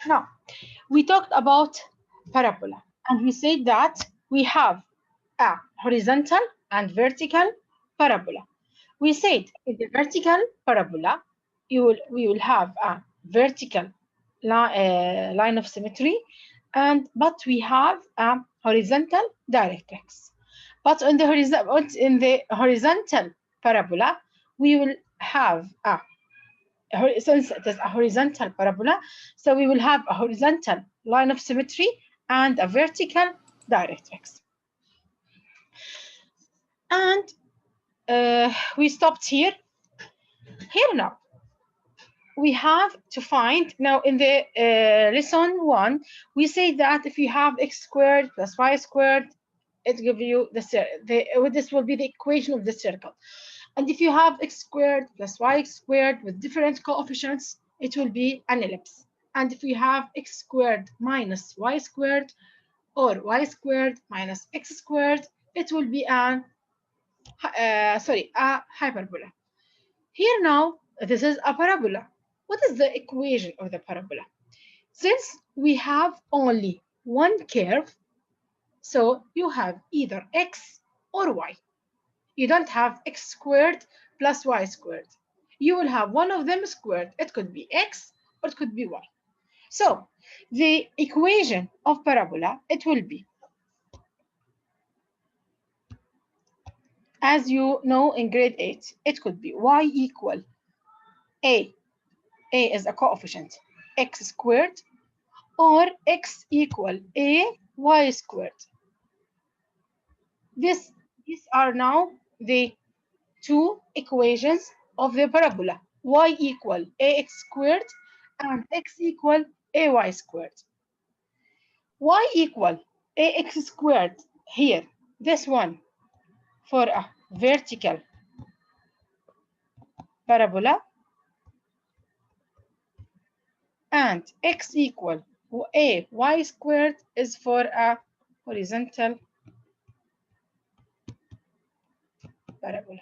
Now, we talked about parabola, and we said that we have a horizontal and vertical parabola. We said in the vertical parabola, we will have a vertical line of symmetry, but we have a horizontal directrix. But in the horizontal parabola, we will have since it is a horizontal parabola, so we will have a horizontal line of symmetry and a vertical directrix. And we stopped here. Here now, we have to find, now in the lesson 1, we say that if you have x squared plus y squared, it gives you this will be the equation of the circle. And if you have x squared plus y squared with different coefficients, it will be an ellipse. And if you have x squared minus y squared or y squared minus x squared, it will be a hyperbola. Here now, this is a parabola. What is the equation of the parabola? Since we have only one curve, so you have either x or y. You don't have x squared plus y squared. You will have one of them squared. It could be x or it could be y. So the equation of parabola, it will be, as you know in grade 8, it could be y equal a is a coefficient, x squared, or x equal a y squared. These are now the two equations of the parabola, y equal ax squared and x equal ay squared. Y equal ax squared here, this one for a vertical parabola, and x equal a y squared is for a horizontal parabola.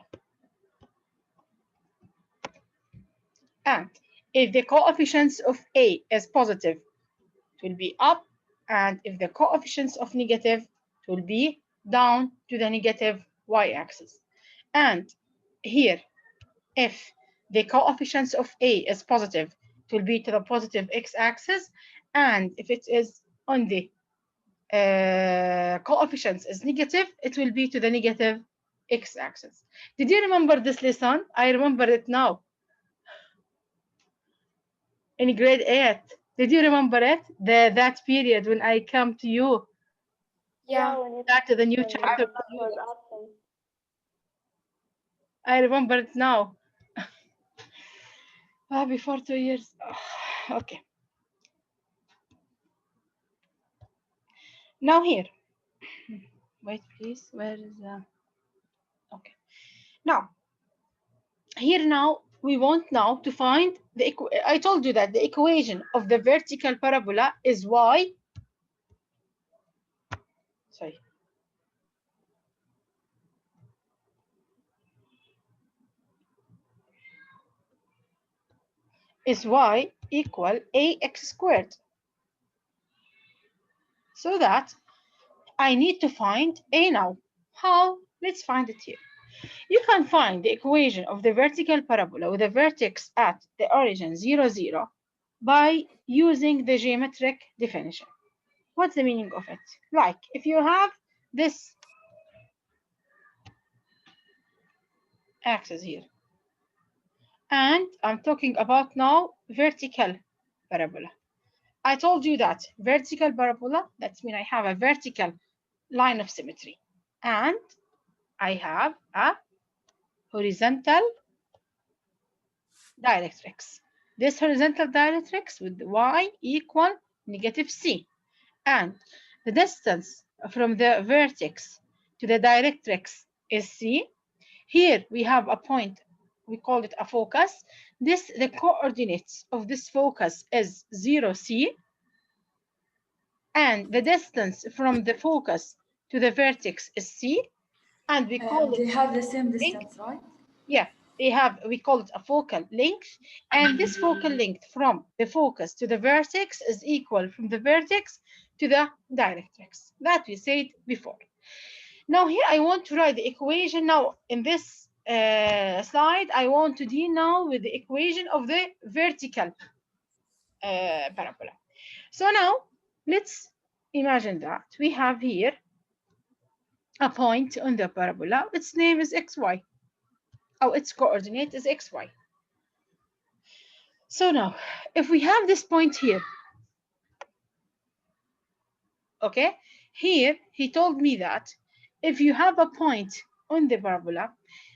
And if the coefficients of a is positive, it will be up, and if the coefficients of negative, it will be down to the negative y-axis. And here, if the coefficients of a is positive, it will be to the positive x-axis, and if it is on the coefficients is negative, it will be to the negative x-axis. Did you remember this lesson? I remember it now. In grade 8, did you remember it? That period when I come to you. Yeah. Start to the new chapter. I remember it now. Before 2 years. Okay. Now here. Wait, please. Where is the? Okay. Now, here now, we want now to find the, I told you that the equation of the vertical parabola is y. Sorry. Is y equal ax squared. So that I need to find a now. How? Let's find it here. You can find the equation of the vertical parabola with a vertex at the origin 0, 0 by using the geometric definition. What's the meaning of it? Like if you have this axis here, and I'm talking about now vertical parabola. I told you that vertical parabola, that means I have a vertical line of symmetry, and I have a horizontal directrix. This horizontal directrix with y equal negative c, and the distance from the vertex to the directrix is c. Here we have a point, we call it a focus. The coordinates of this focus is 0, c, and the distance from the focus to the vertex is c, and we call it. They have the same distance, right? Yeah, we call it a focal length, and this focal length from the focus to the vertex is equal from the vertex to the directrix. That we said before. Now here I want to write the equation. Now in this slide, I want to deal now with the equation of the vertical parabola. So now let's imagine that we have here a point on the parabola. Its name is xy. Oh, its coordinate is xy. So now, if we have this point here, okay, here he told me that if you have a point on the parabola,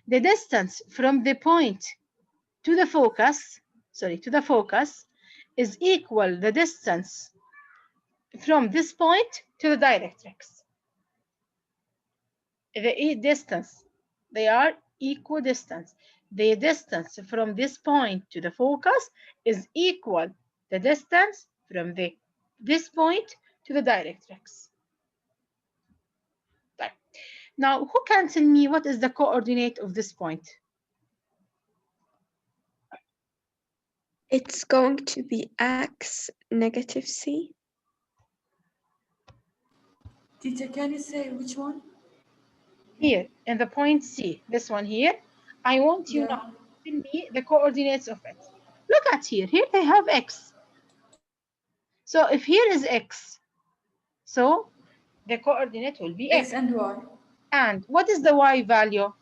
the distance from the point to the focus, is equal the distance from this point to the directrix. The distance, they are equidistant. The distance from this point to the focus is equal the distance from this point to the directrix. Right. Now, who can tell me what is the coordinate of this point? It's going to be x negative c. Teacher, can you say which one? Here, in the point C, this one here, I want you now to tell me the coordinates of it. Look at here. Here they have x. So if here is x, so the coordinate will be x. X and Y. And what is the y value?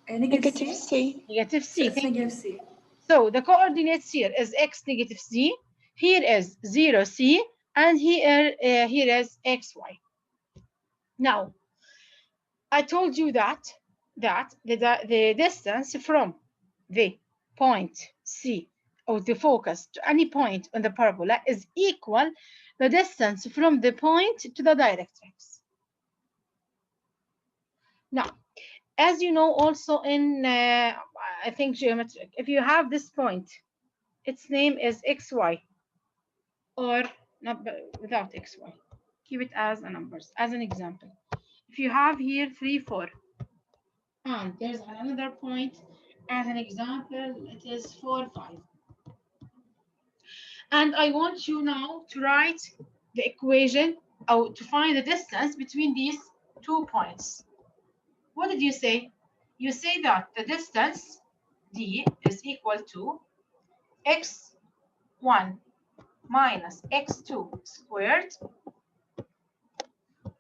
Negative C. C. Negative So c. it's negative C. So the coordinates here is x negative c. Here is 0 c, and here is xy. Now, I told you that the distance from the point C or the focus to any point on the parabola is equal the distance from the point to the directrix. Now, as you know, also in I think geometric, if you have this point, its name is xy, or not without xy. Keep it as a numbers, as an example. If you have here 3, 4, and there's another point as an example, it is 4, 5. And I want you now to write the equation or to find the distance between these 2 points. What did you say? You say that the distance D is equal to x1 minus x2 squared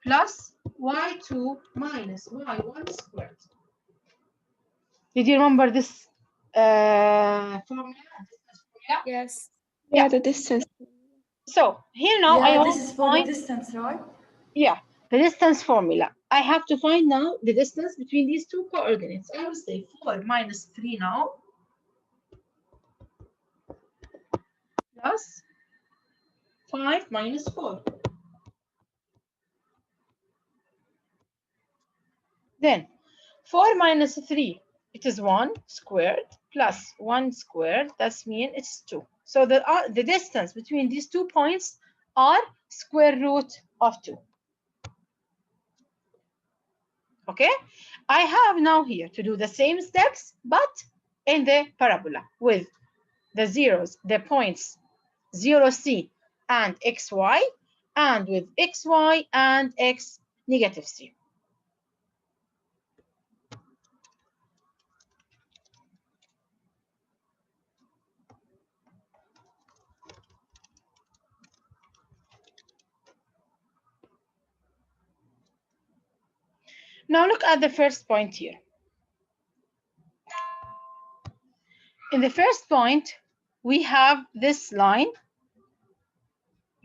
plus y2 minus y1 squared. Did you remember this formula? Yes. Yeah, the distance. So here now I want this is to for find the distance, right? the distance formula. I have to find now the distance between these two coordinates. I will say 4 minus 3 now plus 5 minus 4. Then 4 minus 3, it is 1 squared plus 1 squared. That means it's 2. So the distance between these 2 points are square root of 2. Okay, I have now here to do the same steps, but in the parabola with the zeros, the points 0c and xy, and with xy and x negative c. Now look at the first point here. In the first point, we have this line.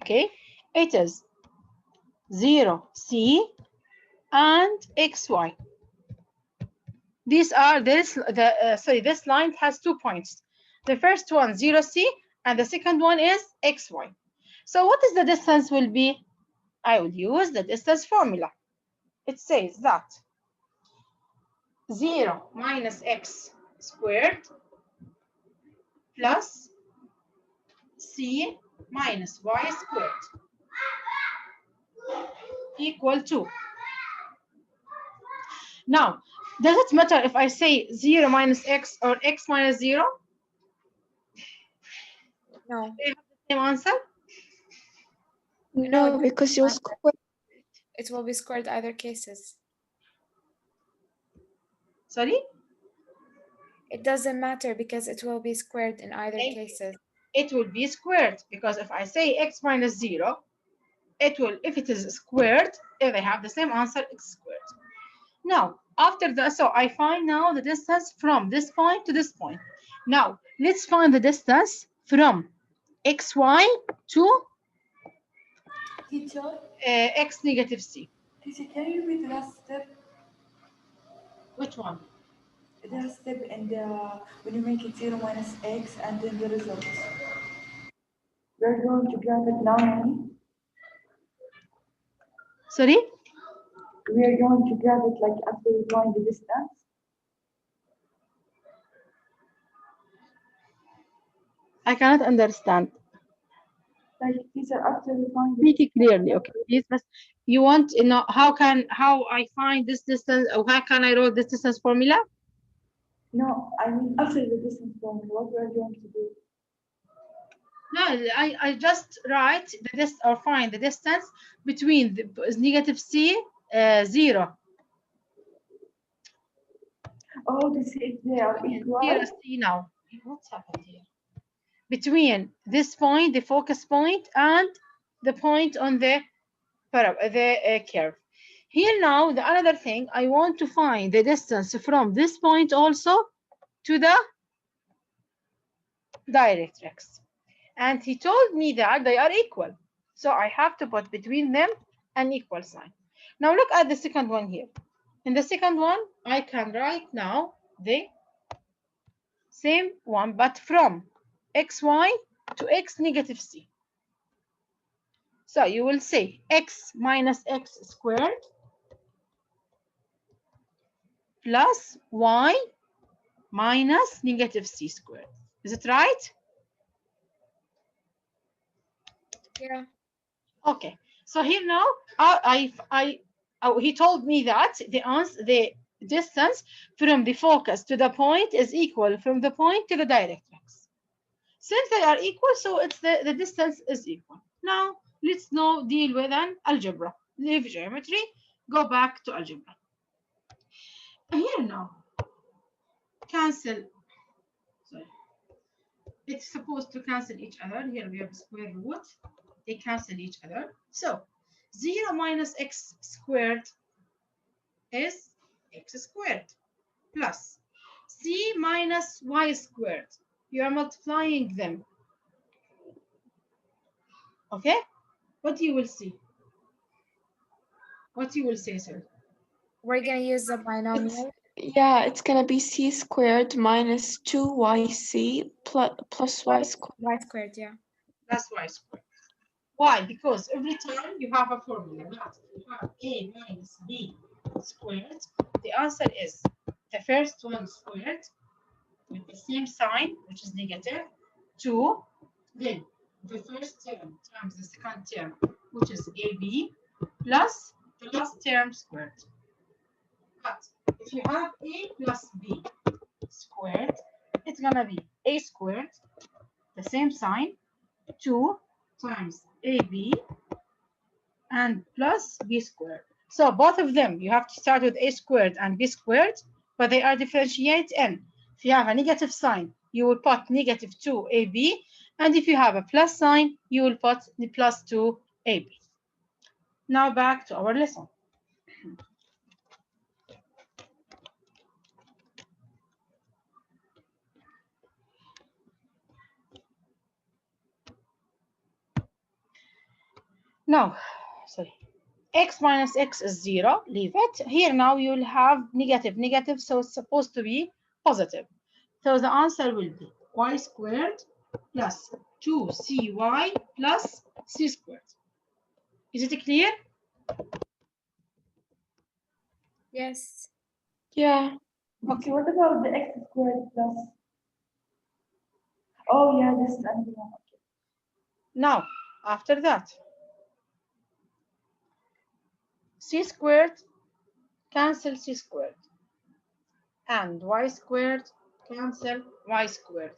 Okay, it is 0c and xy. These are this line has 2 points. The first one 0c and the second one is xy. So what is the distance will be? I will use the distance formula. It says that 0 minus x squared plus c minus y squared equal to. Now, Does it matter if I say 0 minus x or x minus 0? No. They have the same answer? No, because you square. It will be squared either cases. Sorry? It doesn't matter because it will be squared in either Thank you. cases. It will be squared because if I say x minus 0, it will, if it is squared, if they have the same answer, it's squared. Now, after that, so I find now the distance from this point to this point. Now, let's find the distance from xy to Teacher, x negative c. teacher, can you repeat the last step? Which one? The last step in the when you make it 0 minus x and then the result. We're going to graph it now, honey. Sorry? We are going to graph it like after we find the distance. I cannot understand. Like teacher, after we find the Speak it clearly, okay, please. But you want to know how I find this distance, or how can I write this distance formula? No, I mean after the distance formula, what we are going to do. No, I just write the distance or find the distance between the negative c 0. Oh, this is they are equal. Here is c now. What's happened here? Between this point, the focus point, and the point on the curve. Here now, the another thing, I want to find the distance from this point also to the directrix. And he told me that they are equal. So I have to put between them an equal sign. Now look at the second one here. In the second one, I can write now the same one, but from xy to x negative c. So you will say x minus x squared plus y minus negative c squared. Is it right? Yeah. Okay. So here now, he told me that the distance from the focus to the point is equal from the point to the directrix. Since they are equal, so it's the distance is equal. Now let's now deal with an algebra. Leave geometry, go back to algebra. Here now, cancel. Sorry. It's supposed to cancel each other. Here we have square root. They cancel each other. So 0 minus x squared is x squared plus c minus y squared. You are multiplying them. Okay? What you will see? What you will say, sir? We're going to use the binomial. Yeah, it's gonna be c squared minus 2yc plus y squared. Y squared, yeah. That's y squared. Why? Because every time you have a formula, not you have a minus b squared, the answer is the first one squared with the same sign, which is negative, 2, then the first term times the second term, which is ab, plus the last term squared. But if you have a plus b squared, it's gonna be a squared, the same sign, 2 times ab and plus b squared. So both of them, you have to start with a squared and b squared, but they are differentiate in. If you have a negative sign, you will put negative 2ab, and if you have a plus sign, you will put the plus 2ab. Now back to our lesson. Now, sorry. X minus x is 0, leave it. Here now you'll have negative, so it's supposed to be positive. So the answer will be y squared plus 2cy plus c squared. Is it clear? Yes. Yeah. Okay, what about the x squared plus? Oh yeah, this is another one. Okay. Now, after that, c squared cancel c squared. and y squared cancel y squared.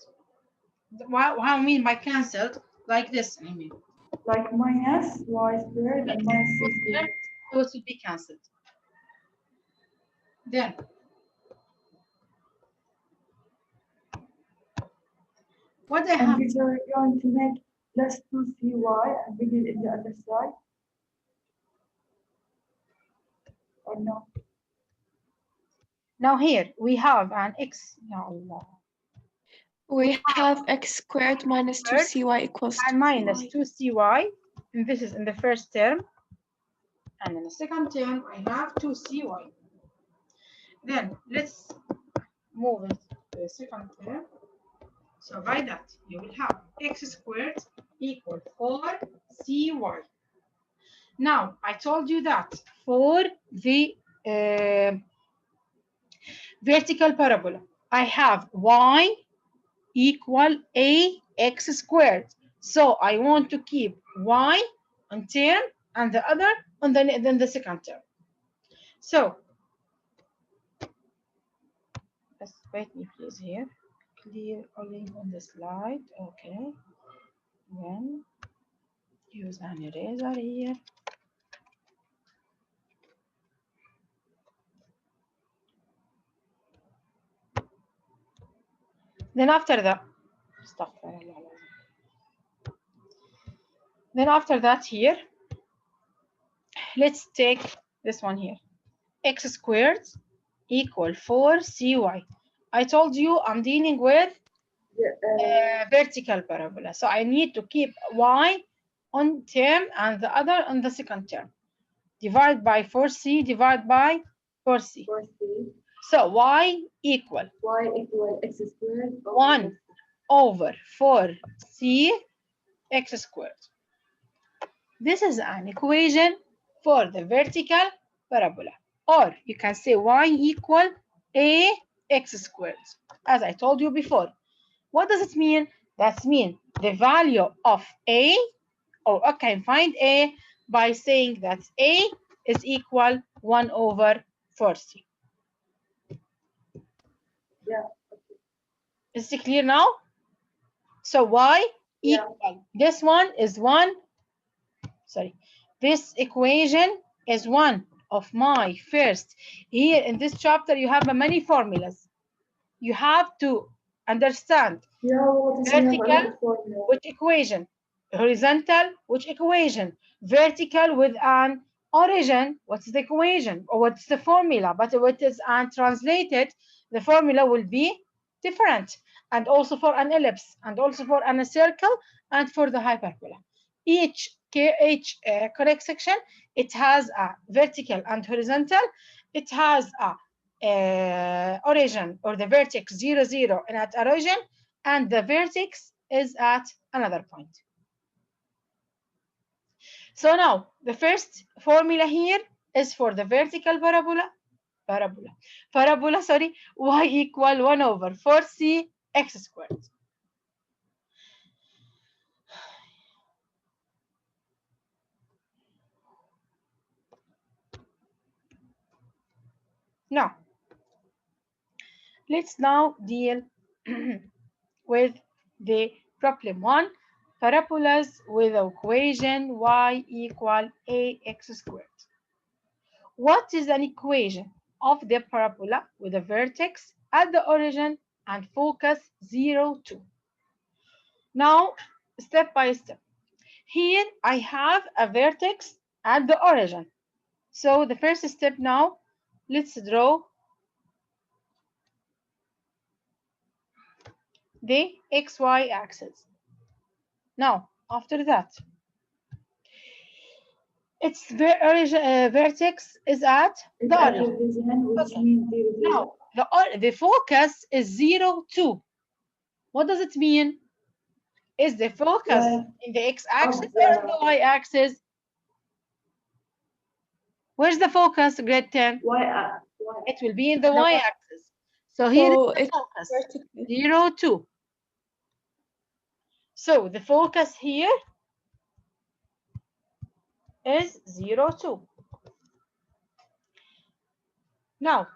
How I mean by cancelled? Like this, I mean. Like minus y squared and minus c squared. Those will be cancelled. Then what I have, And these are going to make plus 2cy and begin in the other side. Or no? now here we have an x. Ya Allah. We have x squared minus Squared 2cy equals and minus 2y. 2cy, and this is in the first term, and in the second term I have 2cy. Then let's move it to the second term. So by that you will have x squared equal 4cy. Now I told you that for the vertical parabola I have y equal ax squared. So I want to keep y on term and the other on the second term. So just wait me please here. Clear only on the slide. Okay. Then use an eraser here. Then after that, here, let's take this one here. X squared equal 4cy. I told you I'm dealing with vertical parabola. So I need to keep y on term and the other on the second term. Divide by 4c, divide by 4c. 4c. So y equal x squared 1 over 4c x squared. This is an equation for the vertical parabola. Or you can say y equal ax squared. As I told you before. What does it mean? That means the value of a, or I can find a by saying that a is equal 1 over 4c. Yeah. Is it clear now? So y equal, this one is 1, sorry, this equation is one of my first. Here in this chapter, you have many formulas. You have to understand vertical, which equation, horizontal, which equation, vertical with an origin, what's the equation, or what's the formula, but what is untranslated, the formula will be different, and also for an ellipse, and also for a circle, and for the hyperbola. Each correct section, it has a vertical and horizontal, it has a origin or the vertex 0, 0 and at origin, and the vertex is at another point. So now the first formula here is for the vertical parabola, sorry, y equal 1 over 4c x squared. Now let's now deal with the problem 1, parabolas with the equation y equal ax squared. What is an equation of the parabola with a vertex at the origin and focus 0, 2? Now, step by step. Here I have a vertex at the origin. So the first step now, let's draw the xy axis. Now, after that, its vertex is at the origin. Okay. Now, the focus is 0, 2. What does it mean? Is the focus in the x-axis or in the y-axis? Where's the focus, grade 10? It will be in the y-axis. So here is the focus, 0, 2. So the focus here is 0, 2. Now,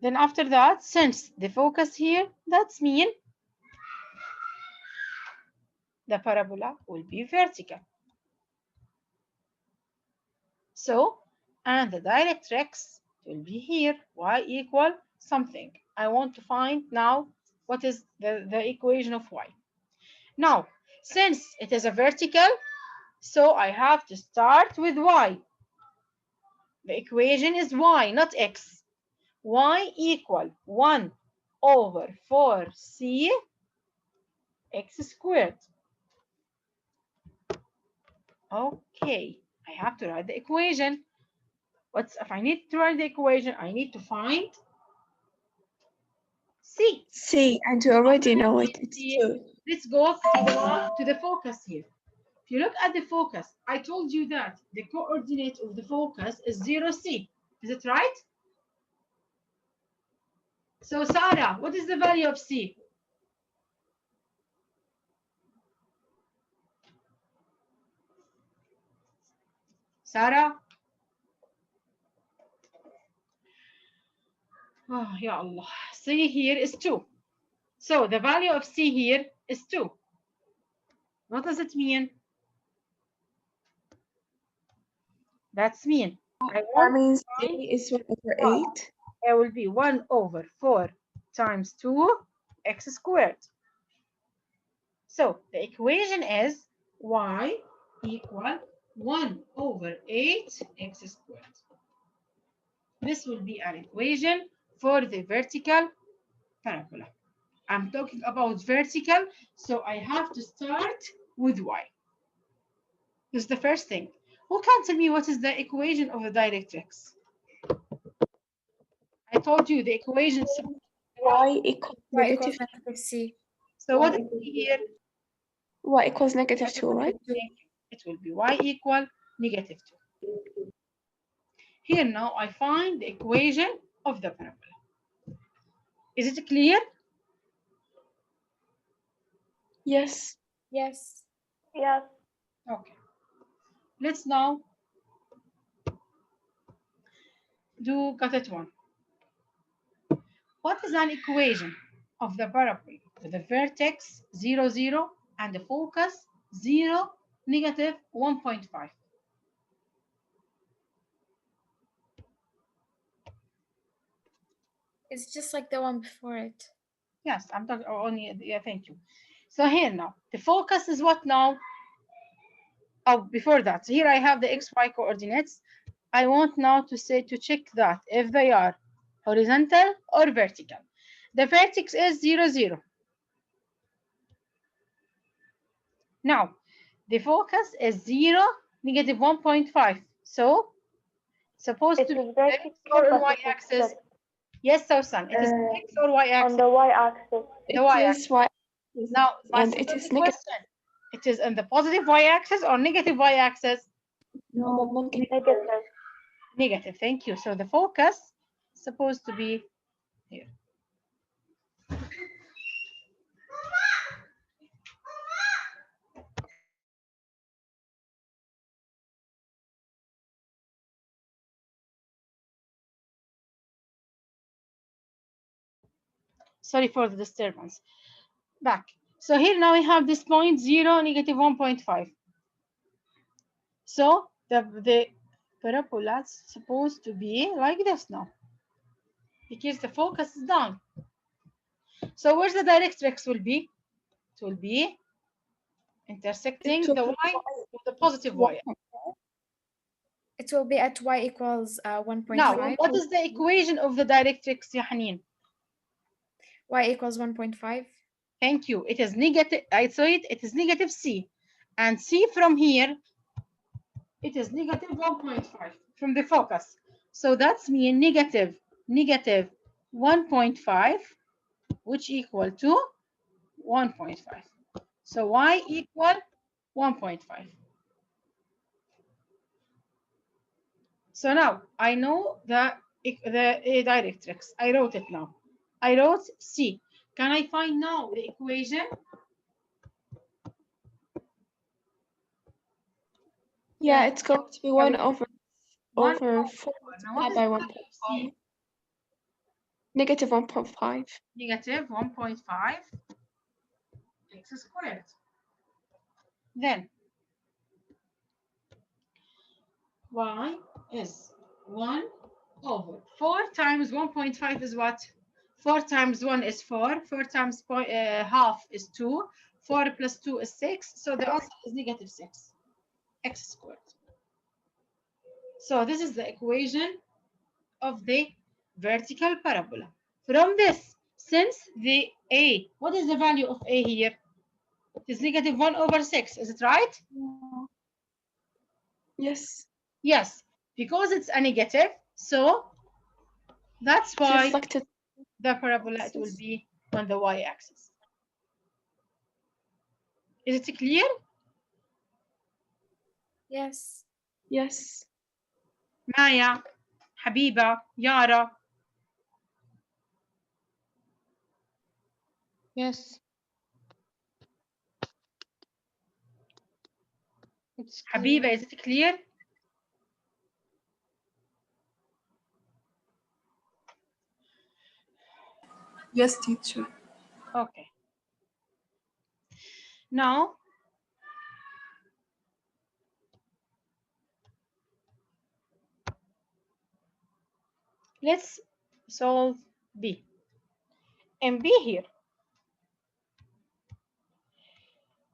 Then after that, since the focus here, that's mean the parabola will be vertical. So, and the directrix will be here, y equal something. I want to find now what is the equation of y. Now, since it is a vertical, so I have to start with y. The equation is y, not x. Y equal 1 over 4c x squared. Okay, I have to write the equation. If I need to write the equation, I need to find c. C, and you already know it. It's 2. Let's go to the focus here. If you look at the focus, I told you that the coordinate of the focus is 0c. Is it right? So, Sarah, what is the value of c? Sarah? Oh, ya Allah. C here is 2. So, the value of c here is 2. What does it mean? That's mean. That means C is 1 over 8. It will be 1 over 4 times 2 x squared. So the equation is y equal 1 over 8 x squared. This will be an equation for the vertical parabola. I'm talking about vertical, so I have to start with y. This is the first thing. Who can tell me what is the equation of the directrix? I told you the equation is Y equals Y equals negative. negative c. so what is here? Y equals negative 2, right? It will be y equal negative 2. Here now I find the equation of the parabola. Is it clear? Yes. Yes. Yes. Okay. Let's now do cut it one. What is an equation of the parabola with the vertex 0, 0 and the focus 0, negative 1.5? It's just like the one before it. Yes, I'm talking only, yeah, thank you. So here now, the focus is what now? Oh, before that, so here I have the xy coordinates. I want now to check that if they are horizontal or vertical. The vertex is 0, 0. Now, the focus is 0, negative 1.5. So, supposed It to be is vertical, x or on but it is y-axis? flipped. Yes, Sausan, it is x or On y-axis? the y-axis. The y-axis. It is Y. Now, my And it simple is negative. question. It is on the positive y-axis or negative y-axis? No, Negative. Negative, thank you. So the focus is supposed to be here. Sorry for the disturbance. Back. So here now we have this point 0, negative 1.5. So the parabola is supposed to be like this now, because the focus is down. So where's the directrix will be? It will be intersecting the y with the positive y. It will be at y equals 1.5. Now, what is the equation of the directrix, Yahanin? Y equals 1.5. Thank you. It is negative. I saw it. It is negative c, and c from here, it is negative 1.5 from the focus. So that's mean negative 1.5, which equal to 1.5. So y equal 1.5. So now I know the directrix. I wrote it now. I wrote C. Can I find now the equation? Yeah, it's going to be 1 over 4 Now multiplied by 1.5. Negative 1.5. Negative 1.5 x squared. Then y is 1 over 4 times 1.5 is what? 4 times 1 is 4. 4 times half is 2. 4 plus 2 is 6. So the answer is negative 6 x squared. So this is the equation of the vertical parabola. From this, since the a, what is the value of a here? It is negative 1 over 6. Is it right? Yes. Yes, because it's a negative. So that's It's why reflected. the parabola, it will be on the y-axis. Is it clear? Yes. Yes. Maya, Habiba, Yara. Yes. It's Habiba, clear. is it clear? Yes, teacher. Okay. Now, let's solve B. In B here,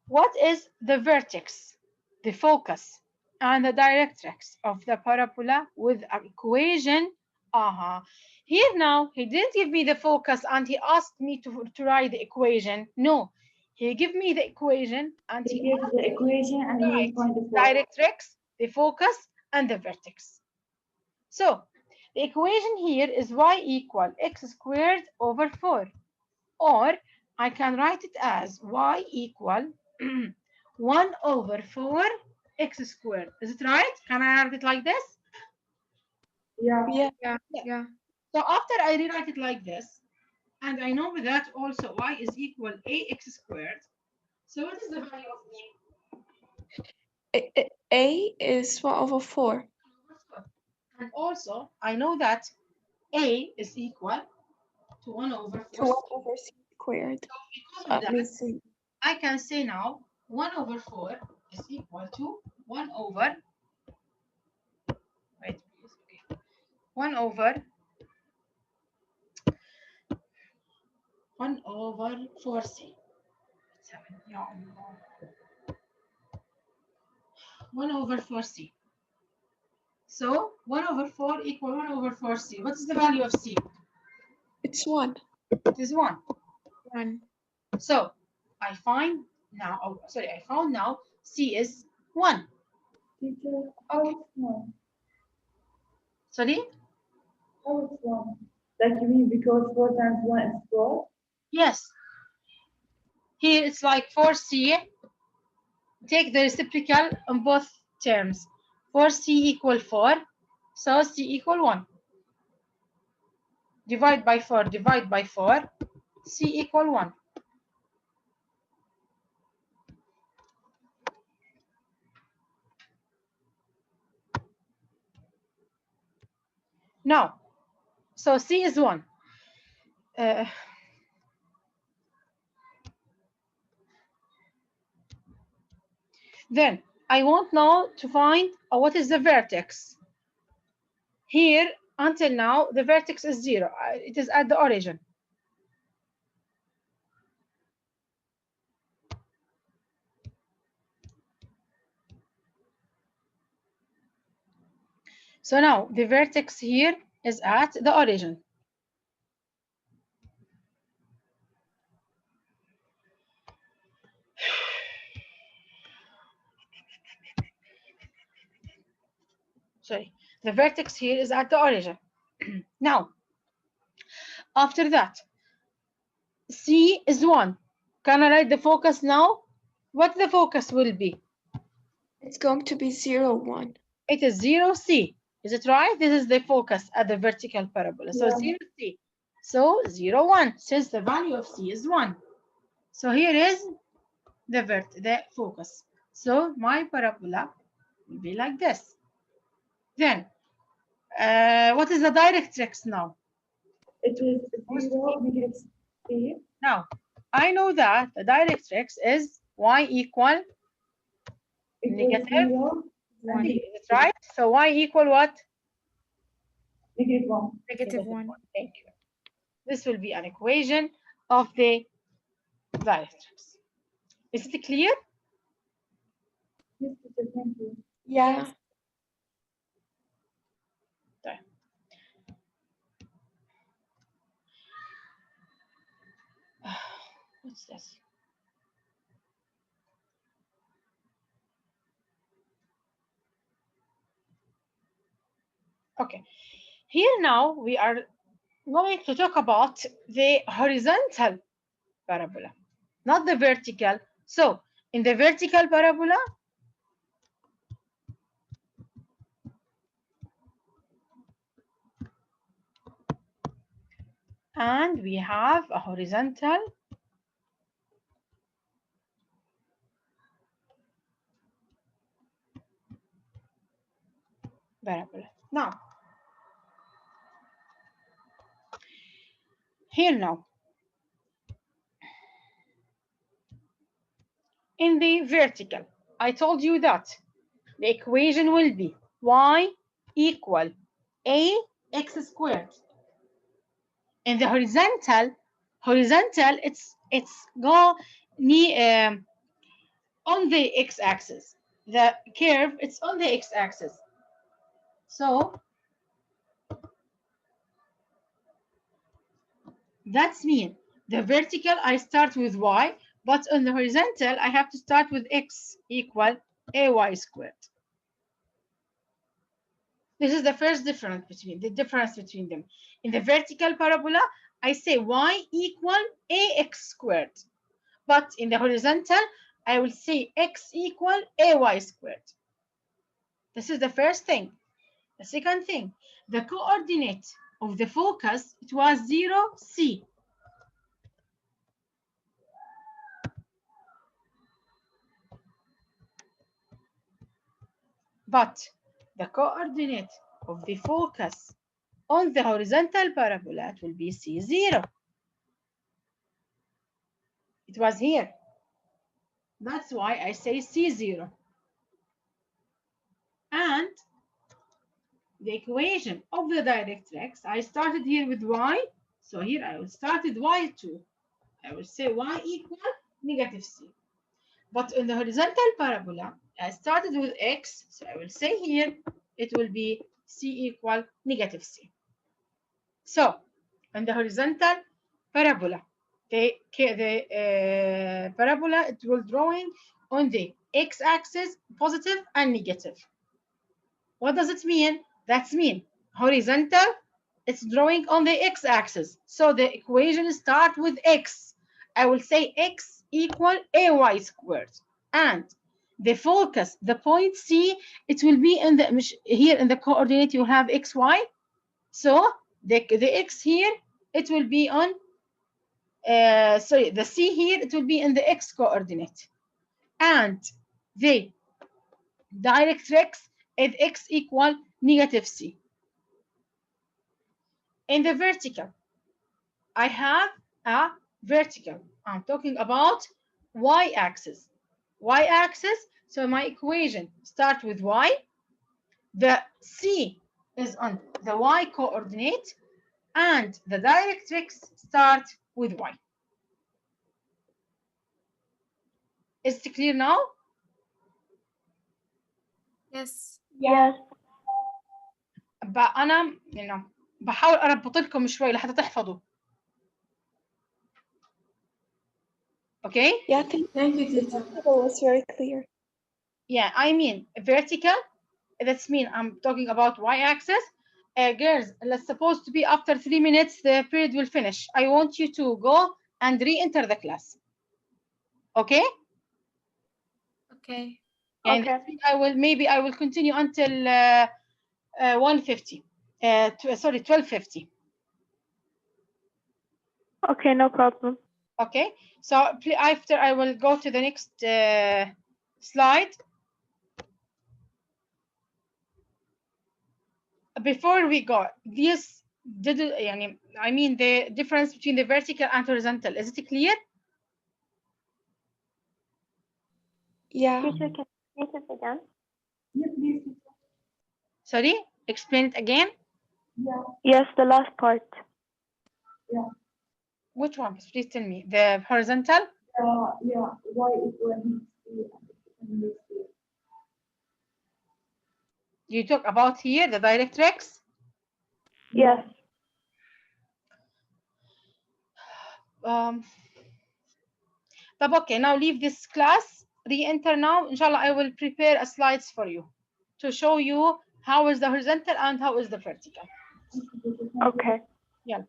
what is the vertex, the focus, and the directrix of the parabola with an equation? Here now, he didn't give me the focus and he asked me to write the equation. No, he gave me the equation and He he gives the equation and he write will find the directrix, the focus, and the vertex. So the equation here is y equal x squared over 4. Or I can write it as y equal 1 over 4 x squared. Is it right? Can I write it like this? Yeah. Yeah. Yeah. Yeah. Yeah. So after I rewrite it like this, and I know that also y is equal ax squared. So what is the value of b? A is 1 over 4. And also I know that a is equal to 1 over 4. To 1 over C squared. Because of that, Means C. I can say now 1 over 4 is equal to 1 over, wait, please, okay, 1 over 4c. 1 over 4c. So 1 over 4 equal 1 over 4c. What is the value of c? It's 1. It is 1. 1. So I find now, I found now c is 1. Teacher, how it's one? Sorry? How it's one? Like you mean because 4 times 1 is 4? Yes. Here it's like 4c. Take the reciprocal on both terms. 4c equal 4. So c equal 1. Divide by 4, divide by 4. C equal 1. Now, so C is 1. Then I want now to find what is the vertex. Here, until now, the vertex is 0. It is at the origin. So now the vertex here is at the origin. Sorry, the vertex here is at the origin. Now, after that, C is 1. Can I write the focus now? What the focus will be? It's going to be 0, 1. It is 0C. Is it right? This is the focus at the vertical parabola. So Yeah. 0C. So 0, 1, since the value of C is 1. So here is the focus. So my parabola will be like this. Then, what is the directrix now? It is 0, -3. Now, I know that the directrix is y equal negative 0, One. is it right? So y equal what? -1. Negative one. Thank you. This will be an equation of the directrix. Is it clear? Yes, teacher, thank you. Yeah. What's this? Okay, here now we are going to talk about the horizontal parabola, not the vertical. So in the vertical parabola, and we have a horizontal parabola. Now, here now, in the vertical, I told you that the equation will be y equal ax squared. In the horizontal, it's go on the x-axis. The curve, it's on the x-axis. So that's mean the vertical I start with y, but on the horizontal I have to start with x equal ay squared. This is the first difference between them. In the vertical parabola, I say y equal ax squared. But in the horizontal, I will say x equal ay squared. This is the first thing. The second thing, the coordinate of the focus, it was 0, C. But the coordinate of the focus on the horizontal parabola, it will be C0. It was here. That's why I say C0. And the equation of the directrix, I started here with y. So here I will start with y2. I will say y equal negative C. But in the horizontal parabola, I started with x. So I will say here, it will be C equal negative C. So in the horizontal parabola, the parabola, it will drawing on the x-axis, positive and negative. What does it mean? That's mean horizontal, it's drawing on the x-axis. So the equation start with x. I will say x equal ay squared. And the focus, the point C, it will be in the, here in the coordinate, you have xy. So the x here, it will be on, sorry, the C here, it will be in the x coordinate. And the directrix is x equal negative C. In the vertical, I have a vertical. I'm talking about y-axis. Y-axis, so my equation start with y. The C is on the y coordinate, and the directrix start with y. Is it clear now? Yes. Yes. أنا بحاول أربط لكم شوي لحتى تحفظوا. Okay? Yeah, thank Thank you, you. teacher. It was very clear. Yeah, I mean vertical. That's mean I'm talking about y-axis. Girls, let's supposed to be after 3 minutes, the period will finish. I want you to go and re-enter the class. Okay? Okay. And Okay. I will continue until 1:50. Sorry, 12:50. Okay, no problem. Okay, so after I will go to the next slide. Before we go, this did it, يعني, I mean the difference between the vertical and horizontal. Is it clear? Yeah. Teacher, can you repeat it again? Yeah, please. Sorry, explain it again. Yeah, Yes, the last part. yeah. Which one? Please tell me. The horizontal? Yeah. Y equals C and C. You talk about here the directrix. Yes. طب okay, now leave this class, re-enter now. Inshallah, I will prepare a slides for you to show you how is the horizontal and how is the vertical. Okay. Yeah.